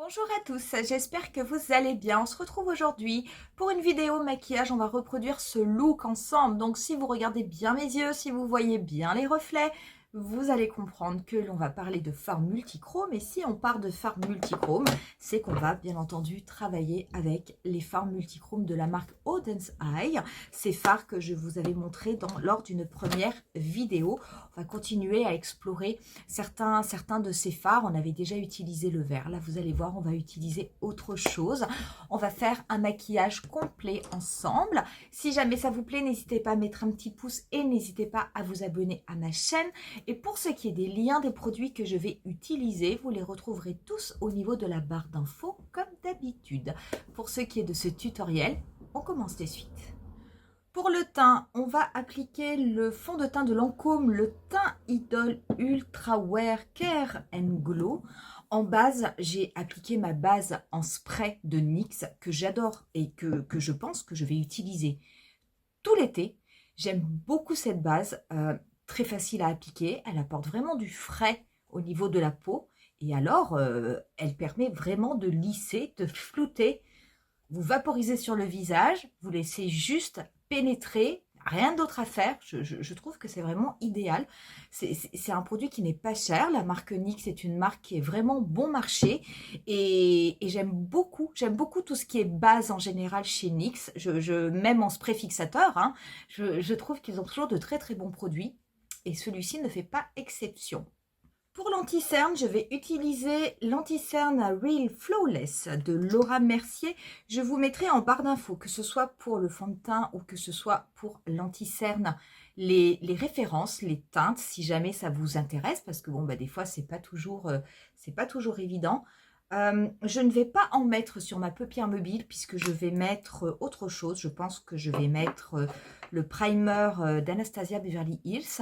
Bonjour à tous, j'espère que vous allez bien. On se retrouve aujourd'hui pour une vidéo maquillage. On va reproduire ce look ensemble. Donc si vous regardez bien mes yeux, si vous voyez bien les reflets, vous allez comprendre que l'on va parler de fard multichrome. Et si on part de fard multichrome, c'est qu'on va bien entendu travailler avec les fards multichrome de la marque Auden's Eye. Ces fards que je vous avais montré lors d'une première vidéo. On va continuer à explorer certains de ces fards. On avait déjà utilisé le vert. Là, vous allez voir, on va utiliser autre chose. On va faire un maquillage complet ensemble. Si jamais ça vous plaît, n'hésitez pas à mettre un petit pouce et n'hésitez pas à vous abonner à ma chaîne. Et pour ce qui est des liens des produits que je vais utiliser, vous les retrouverez tous au niveau de la barre d'infos comme d'habitude. Pour ce qui est de ce tutoriel, on commence de suite. Pour le teint, on va appliquer le fond de teint de Lancôme, le Teint Idol Ultra Wear Care and Glow. En base, j'ai appliqué ma base en spray de NYX que j'adore et que je pense que je vais utiliser tout l'été. J'aime beaucoup cette base, très facile à appliquer. Elle apporte vraiment du frais au niveau de la peau. Et alors, elle permet vraiment de lisser, de flouter. Vous vaporisez sur le visage, vous laissez juste pénétrer, rien d'autre à faire. Je trouve que c'est vraiment idéal. C'est un produit qui n'est pas cher. La marque NYX est une marque qui est vraiment bon marché. Et j'aime beaucoup tout ce qui est base en général chez NYX. Même en spray fixateur, hein, je trouve qu'ils ont toujours de très très bons produits. Et celui-ci ne fait pas exception. Pour l'anti-cerne, je vais utiliser l'anti-cerne Real Flawless de Laura Mercier. Je vous mettrai en barre d'infos, que ce soit pour le fond de teint ou que ce soit pour l'anti-cerne, les références, les teintes, si jamais ça vous intéresse, parce que bon, bah, des fois, c'est pas toujours évident. Je ne vais pas en mettre sur ma paupière mobile puisque je vais mettre autre chose. Je pense que je vais mettre le primer d'Anastasia Beverly Hills.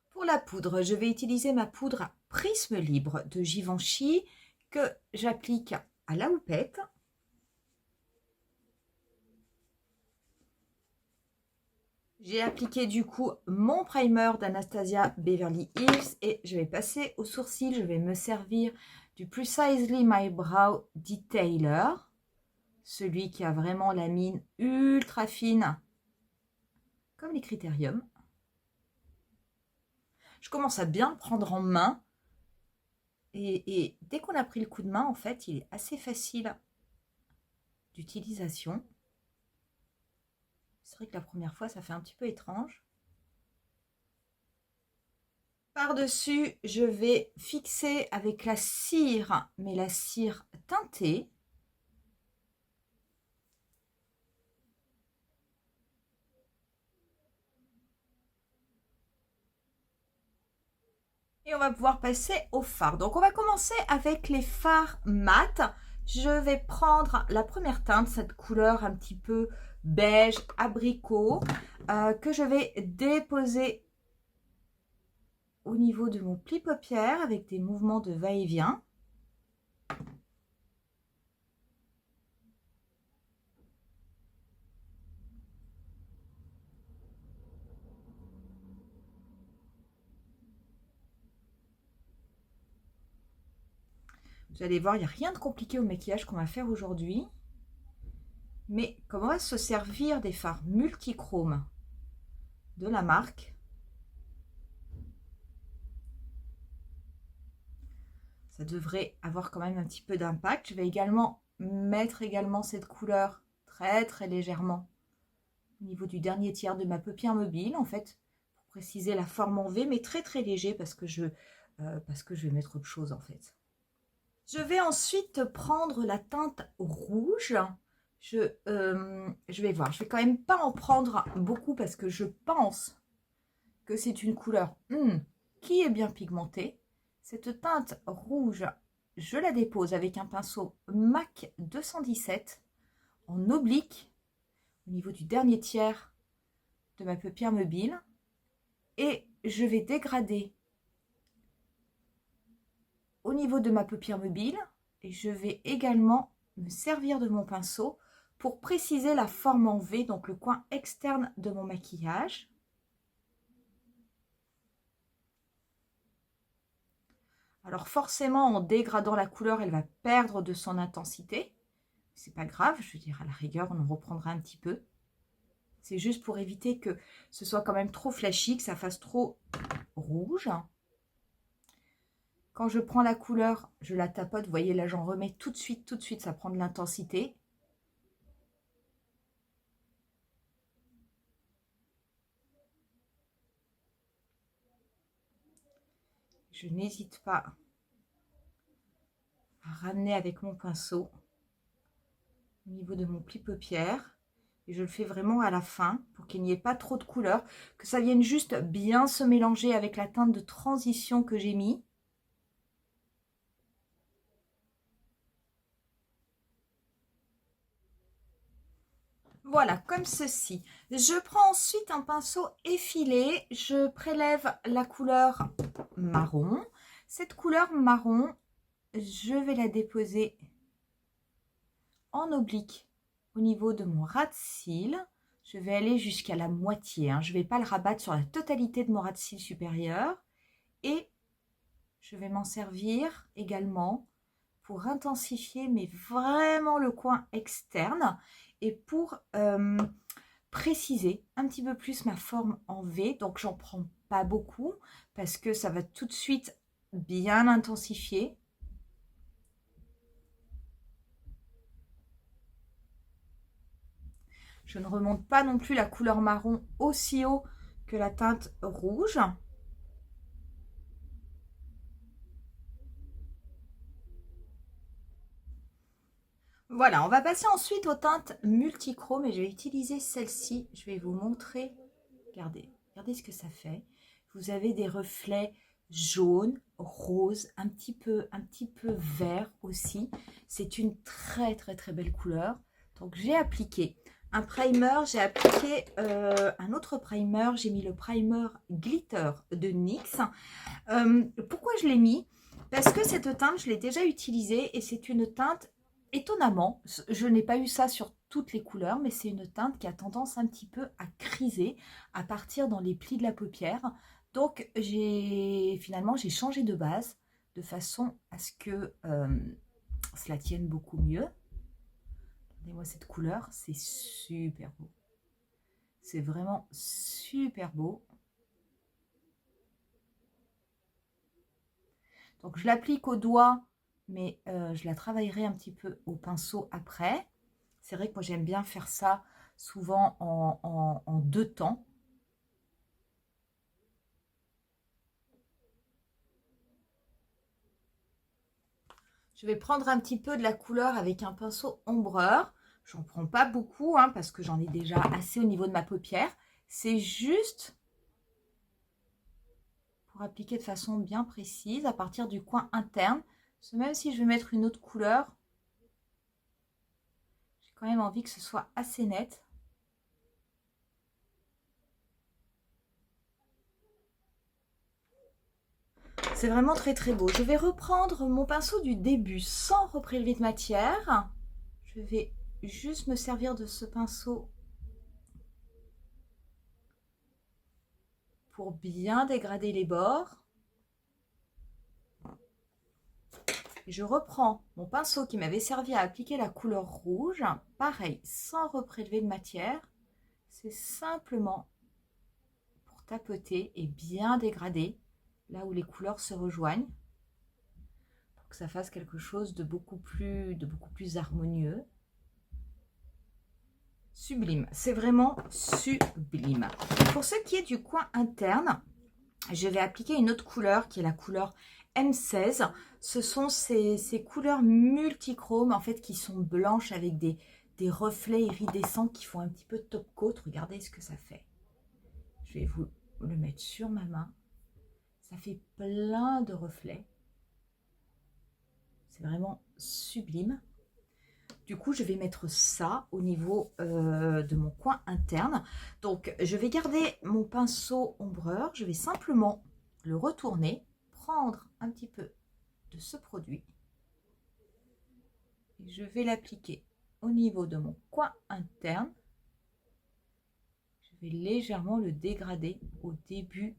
Pour la poudre, je vais utiliser ma poudre Prisme Libre de Givenchy que j'applique à la houppette. J'ai appliqué du coup mon primer d'Anastasia Beverly Hills et je vais passer au sourcil. Je vais me servir du Precisely My Brow Detailer, celui qui a vraiment la mine ultra fine comme les Critérium. Je commence à bien le prendre en main. Et dès qu'on a pris le coup de main, en fait, il est assez facile d'utilisation. C'est vrai que la première fois, ça fait un petit peu étrange. Par-dessus, je vais fixer avec la cire, mais la cire teintée. Et on va pouvoir passer au fard. Donc, on va commencer avec les fards mat. Je vais prendre la première teinte, cette couleur un petit peu beige, abricot, que je vais déposer au niveau de mon pli paupière avec des mouvements de va-et-vient. Vous allez voir, il n'y a rien de compliqué au maquillage qu'on va faire aujourd'hui. Mais comme on va se servir des fards multichrome de la marque, ça devrait avoir quand même un petit peu d'impact. Je vais également mettre cette couleur très très légèrement au niveau du dernier tiers de ma paupière mobile, en fait, pour préciser la forme en V, mais très très léger parce que je vais mettre autre chose en fait. Je vais ensuite prendre la teinte rouge. Je vais voir. Je vais quand même pas en prendre beaucoup parce que je pense que c'est une couleur qui est bien pigmentée. Cette teinte rouge, je la dépose avec un pinceau MAC 217 en oblique au niveau du dernier tiers de ma paupière mobile. Et je vais dégrader au niveau de ma paupière mobile Et je vais également me servir de mon pinceau pour préciser la forme en V, donc le coin externe de mon maquillage. Alors forcément, en dégradant la couleur, elle va perdre de son intensité. C'est pas grave, je veux dire, à la rigueur, on en reprendra un petit peu. C'est juste pour éviter que ce soit quand même trop flashy, que ça fasse trop rouge. Quand je prends la couleur, je la tapote. Vous voyez, là, j'en remets tout de suite, ça prend de l'intensité. Je n'hésite pas à ramener avec mon pinceau au niveau de mon pli paupière. Et je le fais vraiment à la fin pour qu'il n'y ait pas trop de couleur, que ça vienne juste bien se mélanger avec la teinte de transition que j'ai mis. Voilà, comme ceci. Je prends ensuite un pinceau effilé. Je prélève la couleur marron. Cette couleur marron, je vais la déposer en oblique au niveau de mon ras de cils. Je vais aller jusqu'à la moitié. Je ne vais pas le rabattre sur la totalité de mon ras de cils supérieur. Et je vais m'en servir également pour intensifier, mais vraiment le coin externe. Et pour préciser un petit peu plus ma forme en V. Donc, j'en prends pas beaucoup parce que ça va tout de suite bien intensifier. Je ne remonte pas non plus la couleur marron aussi haut que la teinte rouge. Voilà, on va passer ensuite aux teintes multichromes et je vais utiliser celle-ci. Je vais vous montrer. Regardez, regardez ce que ça fait. Vous avez des reflets jaunes, roses, un petit peu vert aussi. C'est une très belle couleur. Donc j'ai appliqué un primer, j'ai appliqué un autre primer. J'ai mis le primer glitter de NYX. Pourquoi je l'ai mis? Parce que cette teinte, je l'ai déjà utilisée et c'est une teinte, étonnamment, je n'ai pas eu ça sur toutes les couleurs, mais c'est une teinte qui a tendance un petit peu à criser, à partir dans les plis de la paupière. Donc finalement j'ai changé de base de façon à ce que cela tienne beaucoup mieux. Regardez-moi cette couleur, c'est super beau. C'est vraiment super beau. Donc je l'applique au doigt, mais je la travaillerai un petit peu au pinceau après. C'est vrai que moi j'aime bien faire ça souvent en deux temps. Je vais prendre un petit peu de la couleur avec un pinceau ombreur. J'en prends pas beaucoup parce que j'en ai déjà assez au niveau de ma paupière. C'est juste pour appliquer de façon bien précise à partir du coin interne. Parce que même si je vais mettre une autre couleur, j'ai quand même envie que ce soit assez net. C'est vraiment très beau. Je vais reprendre mon pinceau du début sans reprélever de matière. Je vais juste me servir de ce pinceau pour bien dégrader les bords. Et je reprends mon pinceau qui m'avait servi à appliquer la couleur rouge. Pareil, sans reprélever de matière. C'est simplement pour tapoter et bien dégrader là où les couleurs se rejoignent. Pour que ça fasse quelque chose de beaucoup plus harmonieux. Sublime, c'est vraiment sublime. Pour ce qui est du coin interne, je vais appliquer une autre couleur qui est la couleur M16. Ce sont ces couleurs multichromes en fait qui sont blanches avec des reflets iridescents qui font un petit peu de top coat. Regardez ce que ça fait. Je vais vous le mettre sur ma main. Ça fait plein de reflets. C'est vraiment sublime. Du coup, je vais mettre ça au niveau de mon coin interne. Donc, je vais garder mon pinceau ombreur. Je vais simplement le retourner, prendre un petit peu de ce produit Je vais l'appliquer au niveau de mon coin interne. Je vais légèrement le dégrader au début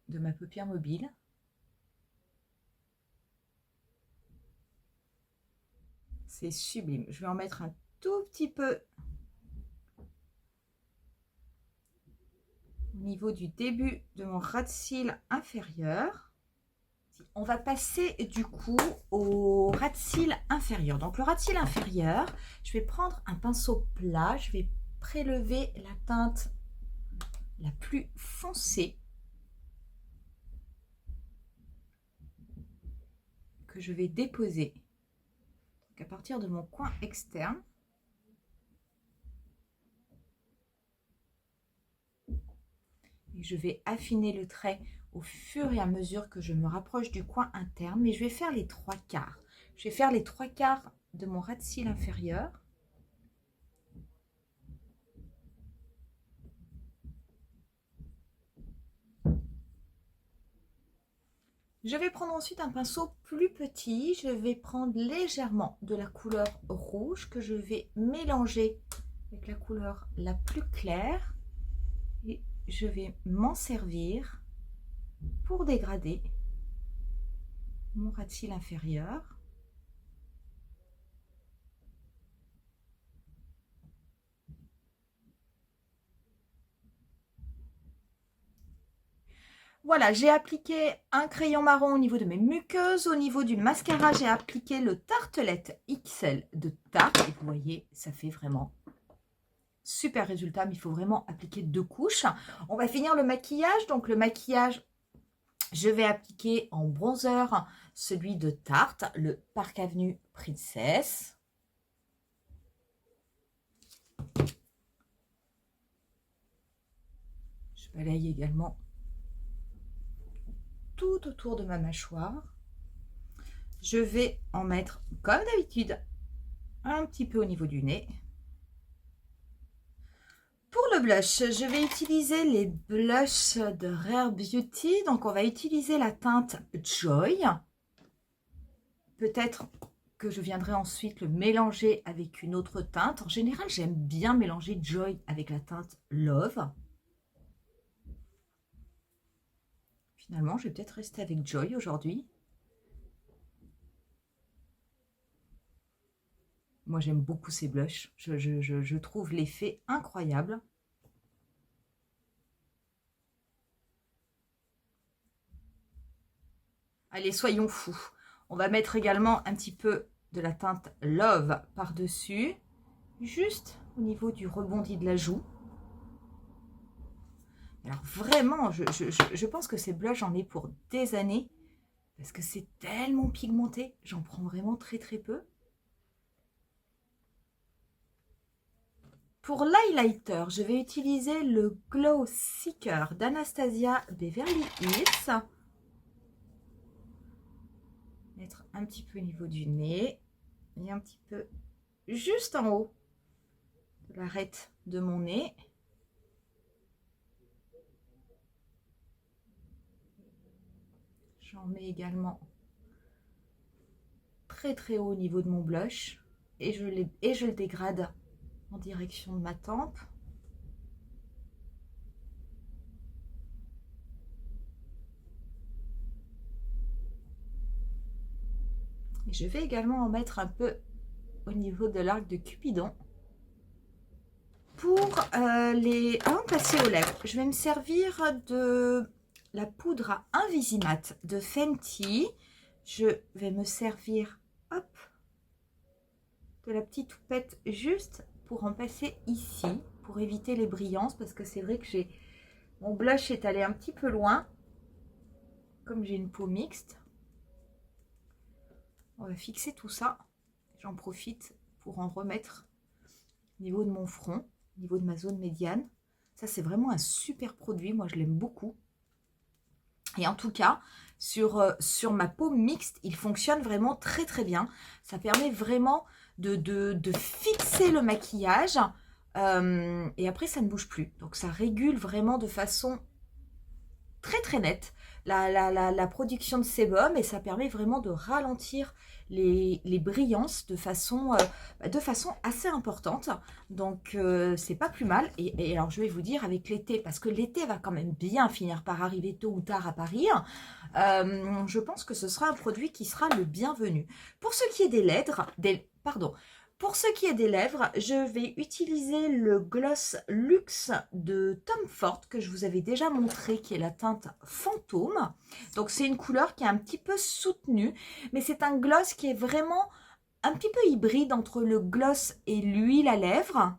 de ma paupière mobile. C'est sublime. Je vais en mettre un tout petit peu au niveau du début de mon ras de cils inférieur. On va passer du coup au ras de cils inférieur. Donc le ras de cils inférieur, je vais prendre un pinceau plat, je vais prélever la teinte la plus foncée que je vais déposer donc à partir de mon coin externe. Et je vais affiner le trait au fur et à mesure que je me rapproche du coin interne, mais je vais faire les 3/4. Je vais faire les 3/4 de mon ras de cils inférieur. Je vais prendre ensuite un pinceau plus petit. Je vais prendre légèrement de la couleur rouge que je vais mélanger avec la couleur la plus claire. Et je vais m'en servir pour dégrader mon ras de cils inférieur. Voilà, j'ai appliqué un crayon marron au niveau de mes muqueuses. Au niveau du mascara, j'ai appliqué le Tartelette XL de Tarte. Et vous voyez, ça fait vraiment super résultat, mais il faut vraiment appliquer 2 couches. On va finir le maquillage. Donc le maquillage, je vais appliquer en bronzer celui de Tarte, le Park Avenue Princess. Je balaye également tout autour de ma mâchoire. Je vais en mettre, comme d'habitude, un petit peu au niveau du nez. Pour le blush, je vais utiliser les blushs de Rare Beauty. Donc, on va utiliser la teinte Joy. Peut-être que je viendrai ensuite le mélanger avec une autre teinte. En général, j'aime bien mélanger Joy avec la teinte Love. Finalement, je vais peut-être rester avec Joy aujourd'hui. Moi, j'aime beaucoup ces blushs. Je trouve l'effet incroyable. Allez, soyons fous. On va mettre également un petit peu de la teinte Love par-dessus, juste au niveau du rebondi de la joue. Alors vraiment, je pense que ces blushs, j'en ai pour des années, parce que c'est tellement pigmenté. J'en prends vraiment très très peu. Pour l'highlighter, je vais utiliser le Glow Seeker d'Anastasia Beverly Hills. Mettre un petit peu au niveau du nez et un petit peu juste en haut de l'arête de mon nez. J'en mets également très très haut au niveau de mon blush et je le dégrade en direction de ma tempe. Et je vais également en mettre un peu au niveau de l'arc de Cupidon. Pour avant de passer aux lèvres, je vais me servir de la poudre à Invisimat de Fenty. Je vais me servir, hop, de la petite houppette juste pour en passer ici, pour éviter les brillances, parce que c'est vrai que mon blush est allé un petit peu loin, comme j'ai une peau mixte. On va fixer tout ça. J'en profite pour en remettre au niveau de mon front, au niveau de ma zone médiane. Ça, c'est vraiment un super produit. Moi, je l'aime beaucoup. Et en tout cas, sur ma peau mixte, il fonctionne vraiment très très bien. Ça permet vraiment de fixer le maquillage. Et après, ça ne bouge plus. Donc, ça régule vraiment de façon très très nette. la production de sébum et ça permet vraiment de ralentir les brillances de façon assez importante. Donc, c'est pas plus mal. Et alors, je vais vous dire avec l'été, parce que l'été va quand même bien finir par arriver tôt ou tard à Paris, je pense que ce sera un produit qui sera le bienvenu. Pour ce qui est pour ce qui est des lèvres, je vais utiliser le gloss Luxe de Tom Ford que je vous avais déjà montré, qui est la teinte Fantôme. Donc c'est une couleur qui est un petit peu soutenue, mais c'est un gloss qui est vraiment un petit peu hybride entre le gloss et l'huile à lèvres. En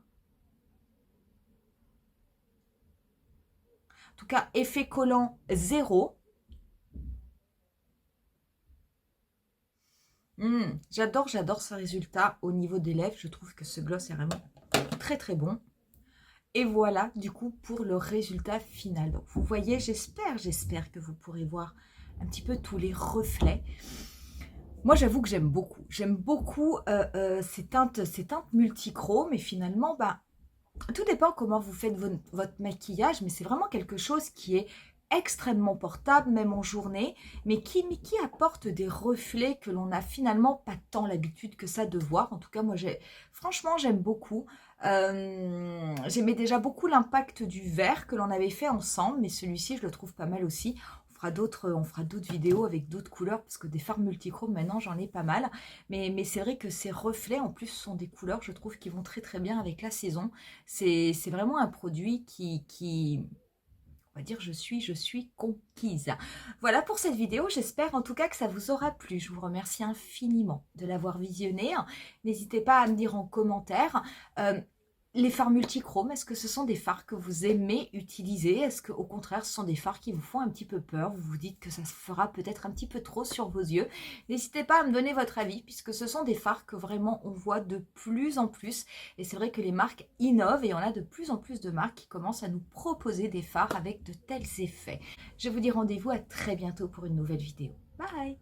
tout cas, effet collant zéro. J'adore ce résultat au niveau des lèvres. Je trouve que ce gloss est vraiment très très bon. Et voilà du coup pour le résultat final. Donc vous voyez, j'espère que vous pourrez voir un petit peu tous les reflets. Moi j'avoue que j'aime beaucoup ces teintes multichromes et finalement tout dépend comment vous faites votre maquillage, mais c'est vraiment quelque chose qui est extrêmement portable, même en journée, mais qui apporte des reflets que l'on n'a finalement pas tant l'habitude que ça de voir. En tout cas, moi, franchement, j'aime beaucoup. J'aimais déjà beaucoup l'impact du vert que l'on avait fait ensemble, mais celui-ci, je le trouve pas mal aussi. On fera d'autres vidéos avec d'autres couleurs, parce que des fards multichromes, maintenant, j'en ai pas mal. Mais c'est vrai que ces reflets, en plus, sont des couleurs, je trouve, qui vont très très bien avec la saison. C'est vraiment un produit qui on va dire, je suis conquise. Voilà pour cette vidéo, j'espère en tout cas que ça vous aura plu. Je vous remercie infiniment de l'avoir visionné. N'hésitez pas à me dire en commentaire les fards multichromes, est-ce que ce sont des fards que vous aimez utiliser? Est-ce qu'au contraire, ce sont des fards qui vous font un petit peu peur? Vous vous dites que ça se fera peut-être un petit peu trop sur vos yeux? N'hésitez pas à me donner votre avis, puisque ce sont des fards que vraiment on voit de plus en plus. Et c'est vrai que les marques innovent et on a de plus en plus de marques qui commencent à nous proposer des fards avec de tels effets. Je vous dis rendez-vous à très bientôt pour une nouvelle vidéo. Bye!